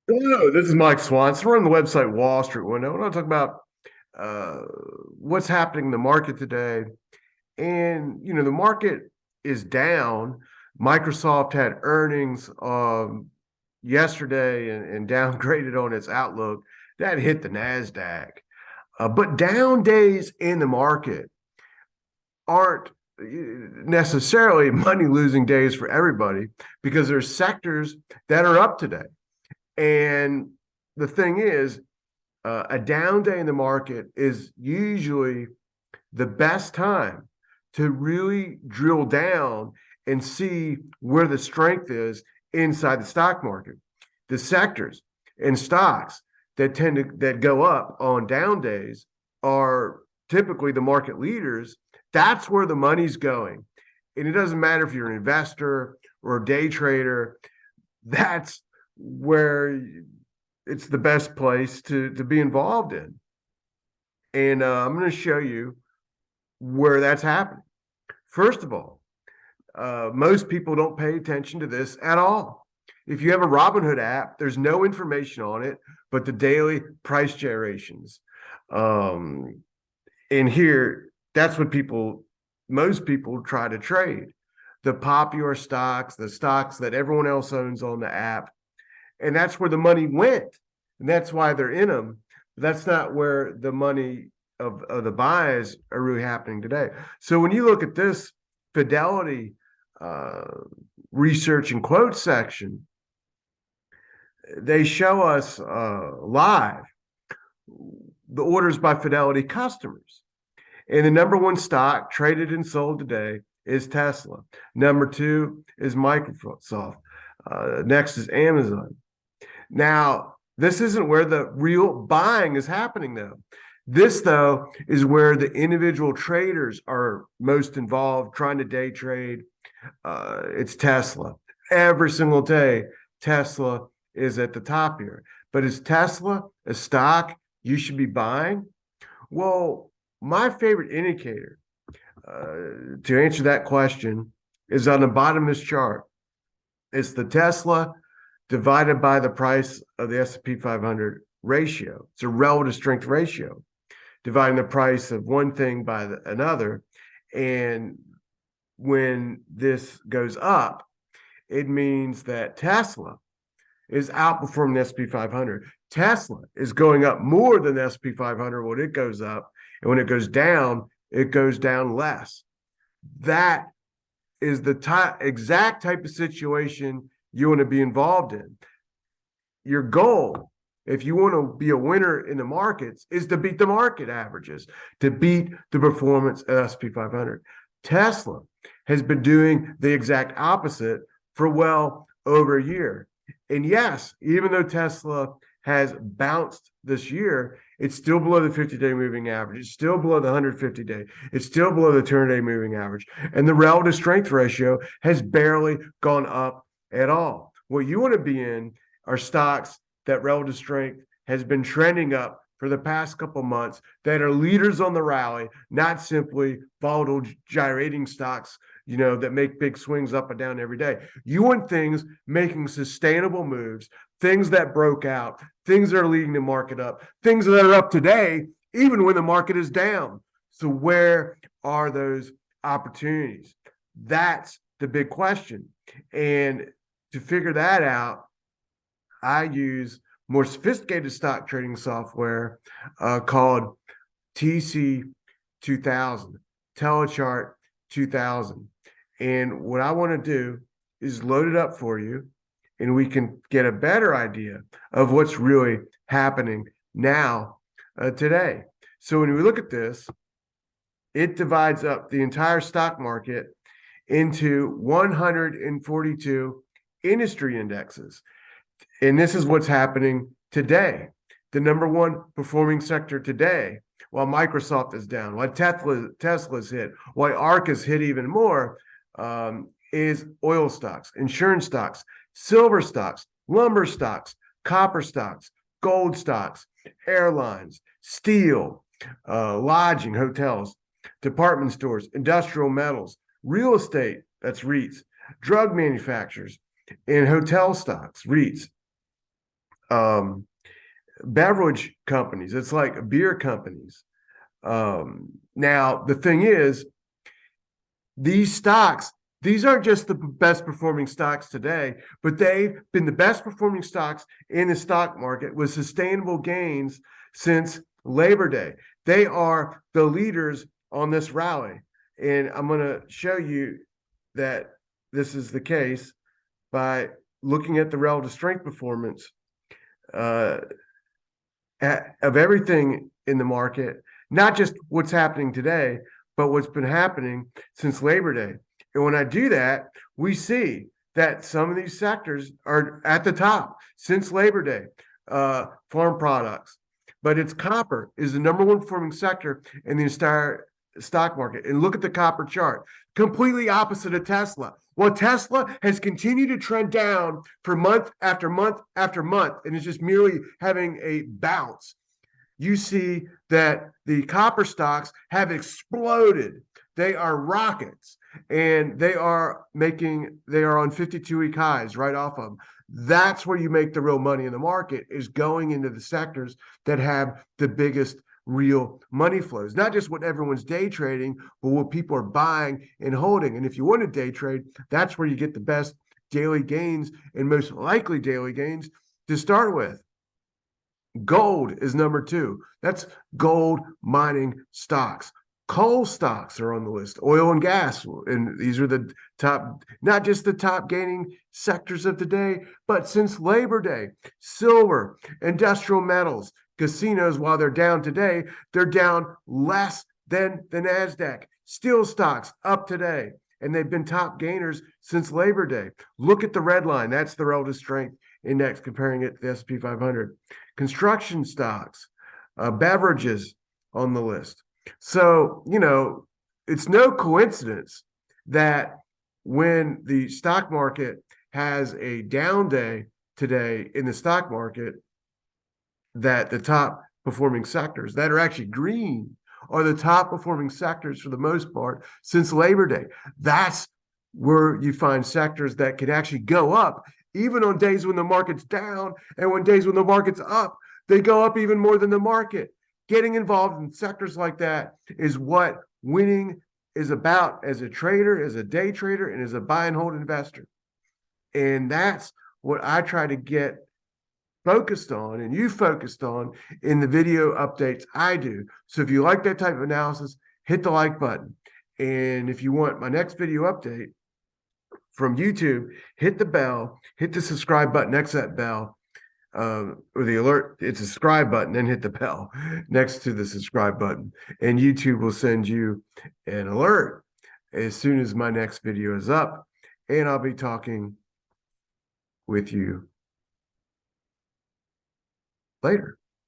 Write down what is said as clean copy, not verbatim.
Hello, this is Mike Swanson. We're on the website Wall Street Window. I want to talk about uh, what's happening in the market today. And, the market is down. Microsoft had earnings yesterday and downgraded on its outlook. That hit the Nasdaq. But down days in the market aren't necessarily money losing days for everybody because there's sectors that are up today. And the thing is, a down day in the market is usually the best time to really drill down and see where the strength is inside the stock market. The sectors and stocks that go up on down days are typically the market leaders. That's where the money's going. And it doesn't matter if you're an investor or a day trader, that's where it's the best place to be involved in. And I'm going to show you where that's happening. First of all, most people don't pay attention to this at all. If you have a Robinhood app, there's no information on it but the daily price gyrations. And here, that's what most people try to trade. The popular stocks, the stocks that everyone else owns on the app. And that's where the money went. And that's why they're in them. That's not where the money of the buys are really happening today. So when you look at this Fidelity uh, research and quote section, they show us live the orders by Fidelity customers. And the number one stock traded and sold today is Tesla. Number two is Microsoft. Next is Amazon. Now, this isn't where the real buying is happening, though. This, though, is where the individual traders are most involved trying to day trade. It's Tesla. Every single day, Tesla is at the top here. But is Tesla a stock you should be buying? Well, my favorite indicator to answer that question is on the bottom of this chart. It's the Tesla divided by the price of the S&P 500 ratio. It's a relative strength ratio, dividing the price of one thing by another. And when this goes up, it means that Tesla is outperforming the S&P 500. Tesla is going up more than the S&P 500 when it goes up. And when it goes down less. That is the exact type of situation you want to be involved in. Your goal, if you want to be a winner in the markets, is to beat the market averages, to beat the performance of S&P 500. Tesla has been doing the exact opposite for well over a year. And yes, even though Tesla has bounced this year, it's still below the 50-day moving average. It's still below the 150-day. It's still below the 200-day moving average. And the relative strength ratio has barely gone up at all. What you want to be in are stocks that relative strength has been trending up for the past couple of months, that are leaders on the rally, not simply volatile gyrating stocks, that make big swings up and down every day. You want things making sustainable moves, things that broke out, things that are leading the market up, things that are up today, even when the market is down. So where are those opportunities? That's the big question. And to figure that out, I use more sophisticated stock trading software called TC 2000, Telechart 2000. And what I want to do is load it up for you, and we can get a better idea of what's really happening now today. So when we look at this, it divides up the entire stock market into 142 industry indexes. And this is what's happening today. The number one performing sector today, while Microsoft is down, while Tesla's hit, while ARK is hit even more, is oil stocks, insurance stocks, silver stocks, lumber stocks, copper stocks, gold stocks, airlines, steel, lodging, hotels, department stores, industrial metals, real estate, that's REITs, drug manufacturers, and hotel stocks, REITs, beverage companies. It's like beer companies. Now, the thing is, these stocks, these aren't just the best performing stocks today, but they've been the best performing stocks in the stock market with sustainable gains since Labor Day. They are the leaders on this rally. And I'm going to show you that this is the case by looking at the relative strength performance of everything in the market, not just what's happening today, but what's been happening since Labor Day. And when I do that, we see that some of these sectors are at the top since Labor Day, farm products. But it's copper is the number one performing sector in the entire stock market. And look at the copper chart, completely opposite of Tesla. Well, Tesla has continued to trend down for month after month after month, and is just merely having a bounce. You see that the copper stocks have exploded. They are rockets, and they are on 52-week highs right off of them. That's where you make the real money in the market, is going into the sectors that have the biggest real money flows, not just what everyone's day trading, but what people are buying and holding. And if you want to day trade, that's where you get the best daily gains and most likely daily gains to start with. Gold is number 2. That's gold mining stocks. Coal stocks are on the list, oil and gas. And these are the top, not just the top gaining sectors of the day, but since Labor Day. Silver, industrial metals, casinos, while they're down today, they're down less than the Nasdaq. Steel stocks up today, and they've been top gainers since Labor Day. Look at the red line. That's the relative strength index, comparing it to the S&P 500. Construction stocks, beverages on the list. So, it's no coincidence that when the stock market has a down day today in the stock market, that the top performing sectors that are actually green are the top performing sectors for the most part since Labor Day. That's where you find sectors that can actually go up even on days when the market's down, and when days when the market's up, they go up even more than the market. Getting involved in sectors like that is what winning is about as a trader, as a day trader, and as a buy and hold investor. And that's what I try to get focused on, and you focused on in the video updates I do. So if you like that type of analysis, hit the like button. And if you want my next video update from YouTube, hit the bell, hit the subscribe button next to that bell, or the alert. It's a subscribe button, then hit the bell next to the subscribe button, and YouTube will send you an alert as soon as my next video is up. And I'll be talking with you later.